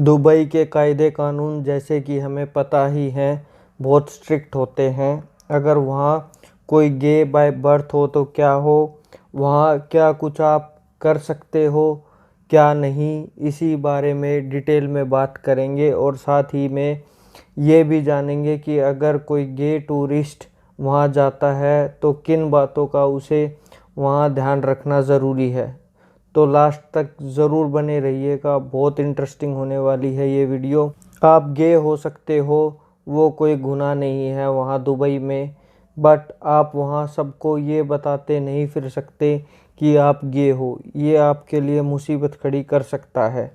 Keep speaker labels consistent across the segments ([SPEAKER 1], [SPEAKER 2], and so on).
[SPEAKER 1] Dubai के कायदे कानून जैसे कि हमें पता ही हैं बहुत स्ट्रिक्ट होते हैं। अगर वहाँ कोई गे बाय बर्थ हो तो क्या हो, वहाँ क्या कुछ आप कर सकते हो क्या नहीं, इसी बारे में डिटेल में बात करेंगे। और साथ ही में ये भी जानेंगे कि अगर कोई गे टूरिस्ट वहाँ जाता है तो किन बातों का उसे वहाँ ध्यान रखना ज़रूरी है। तो लास्ट तक ज़रूर बने रहिएगा, बहुत इंटरेस्टिंग होने वाली है ये वीडियो। आप गे हो सकते हो, वो कोई गुनाह नहीं है वहाँ दुबई में, बट आप वहाँ सबको ये बताते नहीं फिर सकते कि आप गे हो, ये आपके लिए मुसीबत खड़ी कर सकता है।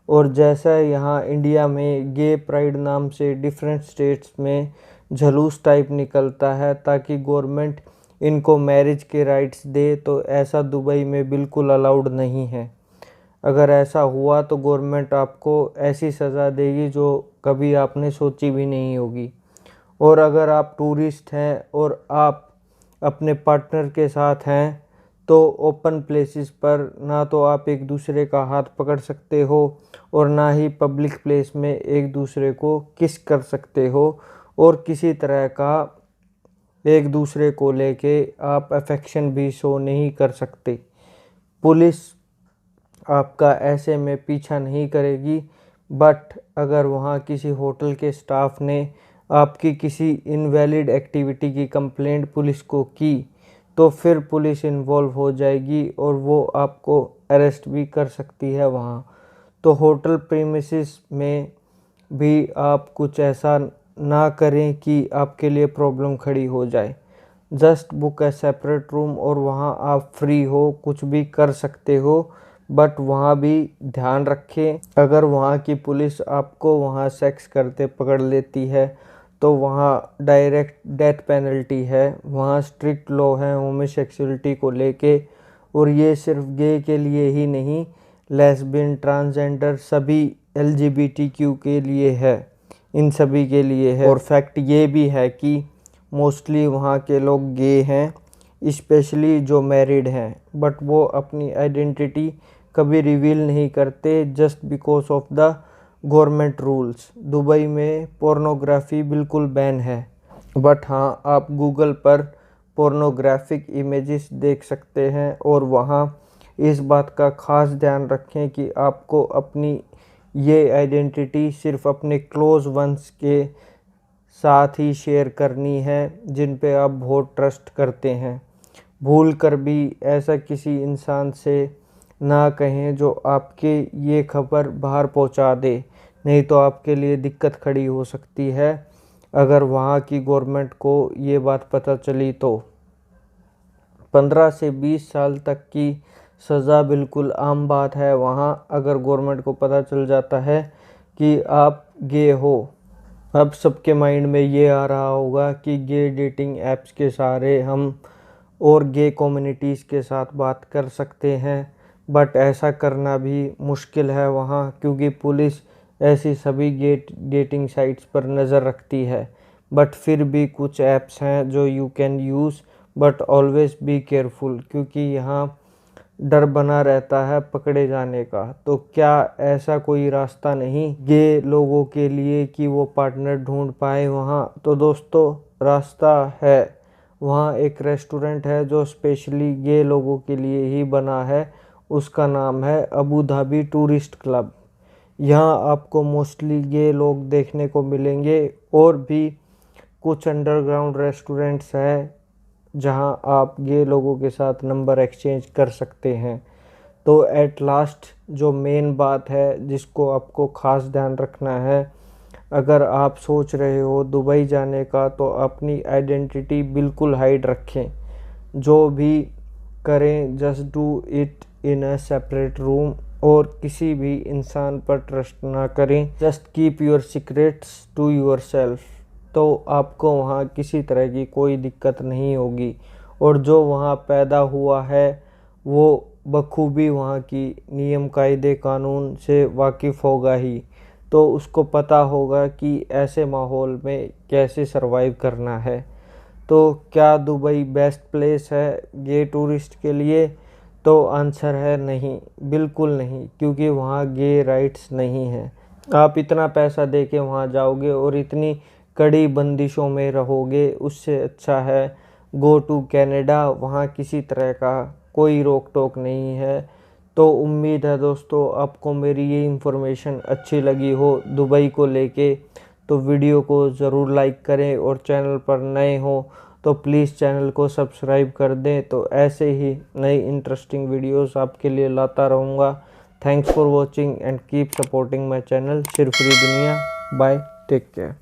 [SPEAKER 1] और जैसा यहाँ इंडिया में गे प्राइड नाम से डिफरेंट स्टेट्स में झलूस टाइप निकलता है ताकि गवर्नमेंट इनको मैरिज के राइट्स दे, तो ऐसा दुबई में बिल्कुल अलाउड नहीं है। अगर ऐसा हुआ तो गवर्नमेंट आपको ऐसी सज़ा देगी जो कभी आपने सोची भी नहीं होगी। और अगर आप टूरिस्ट हैं और आप अपने पार्टनर के साथ हैं तो ओपन प्लेसेस पर ना तो आप एक दूसरे का हाथ पकड़ सकते हो और ना ही पब्लिक प्लेस में एक दूसरे को किस कर सकते हो, और किसी तरह का एक दूसरे को लेके आप अफेक्शन भी शो नहीं कर सकते। पुलिस आपका ऐसे में पीछा नहीं करेगी, बट अगर वहाँ किसी होटल के स्टाफ ने आपकी किसी इनवैलिड एक्टिविटी की कंप्लेंट पुलिस को की तो फिर पुलिस इन्वॉल्व हो जाएगी और वो आपको अरेस्ट भी कर सकती है वहाँ। तो होटल प्रीमिसेस में भी आप कुछ ऐसा ना करें कि आपके लिए प्रॉब्लम खड़ी हो जाए। जस्ट बुक ए सेपरेट रूम और वहाँ आप फ्री हो, कुछ भी कर सकते हो, बट वहाँ भी ध्यान रखें अगर वहाँ की पुलिस आपको वहाँ सेक्स करते पकड़ लेती है तो वहाँ डायरेक्ट डेथ पेनल्टी है। वहाँ स्ट्रिक्ट लॉ है होमोसेक्सुअलिटी को लेके, और ये सिर्फ गे के लिए ही नहीं, लेस्बियन, ट्रांसजेंडर सभी LGBTQ के लिए है, इन सभी के लिए है। और फैक्ट ये भी है कि मोस्टली वहाँ के लोग गे हैं, स्पेशली जो मैरिड हैं, बट वो अपनी आइडेंटिटी कभी रिवील नहीं करते just because of the government rules. Dubai में पोर्नोग्राफी बिल्कुल बैन है, बट हाँ आप गूगल पर पोर्नोग्राफिक इमेजेस देख सकते हैं। और वहाँ इस बात का ख़ास ध्यान रखें कि आपको अपनी ये आइडेंटिटी सिर्फ अपने क्लोज वंस के साथ ही शेयर करनी है जिन पे आप बहुत ट्रस्ट करते हैं। भूल कर भी ऐसा किसी इंसान से ना कहें जो आपके ये खबर बाहर पहुंचा दे, नहीं तो आपके लिए दिक्कत खड़ी हो सकती है अगर वहाँ की गवर्नमेंट को ये बात पता चली तो। 15 से 20 साल तक की सज़ा बिल्कुल आम बात है वहाँ, अगर गवर्नमेंट को पता चल जाता है कि आप गे हो। अब सबके माइंड में ये आ रहा होगा कि गे डेटिंग ऐप्स के सहारे हम और गे कम्युनिटीज़ के साथ बात कर सकते हैं, बट ऐसा करना भी मुश्किल है वहाँ, क्योंकि पुलिस ऐसी सभी डेटिंग साइट्स पर नज़र रखती है। बट फिर भी कुछ ऐप्स हैं जो you can use, but always be careful, क्योंकि यहाँ डर बना रहता है पकड़े जाने का। तो क्या ऐसा कोई रास्ता नहीं गे लोगों के लिए कि वो पार्टनर ढूंढ पाए वहाँ? तो दोस्तों रास्ता है। वहाँ एक रेस्टोरेंट है जो स्पेशली गे लोगों के लिए ही बना है, उसका नाम है अबू धाबी टूरिस्ट क्लब। यहाँ आपको मोस्टली गे लोग देखने को मिलेंगे, और भी कुछ अंडरग्राउंड रेस्टोरेंट्स हैं जहाँ आप गे लोगों के साथ नंबर एक्सचेंज कर सकते हैं। तो एट लास्ट जो मेन बात है जिसको आपको ख़ास ध्यान रखना है, अगर आप सोच रहे हो दुबई जाने का तो अपनी आइडेंटिटी बिल्कुल हाइड रखें। जो भी करें just do it in a separate room, और किसी भी इंसान पर ट्रस्ट ना करें। Just keep your secrets to yourself, तो आपको वहाँ किसी तरह की कोई दिक्कत नहीं होगी। और जो वहाँ पैदा हुआ है वो बखूबी वहाँ की नियम कायदे कानून से वाकिफ़ होगा ही, तो उसको पता होगा कि ऐसे माहौल में कैसे सरवाइव करना है। तो क्या दुबई बेस्ट प्लेस है गे टूरिस्ट के लिए? तो आंसर है नहीं, बिल्कुल नहीं, क्योंकि वहाँ गे राइट्स नहीं हैं। आप इतना पैसा दे के वहाँ जाओगे और इतनी कड़ी बंदिशों में रहोगे, उससे अच्छा है गो टू कनाडा। वहाँ किसी तरह का कोई रोक टोक नहीं है। तो उम्मीद है दोस्तों आपको मेरी ये इन्फॉर्मेशन अच्छी लगी हो दुबई को लेके। तो वीडियो को ज़रूर लाइक करें और चैनल पर नए हो तो प्लीज़ चैनल को सब्सक्राइब कर दें। तो ऐसे ही नई इंटरेस्टिंग वीडियोस आपके लिए लाता रहूँगा। Thanks for watching and keep supporting my channel सिर्फ फ्री दुनिया। Bye, take care.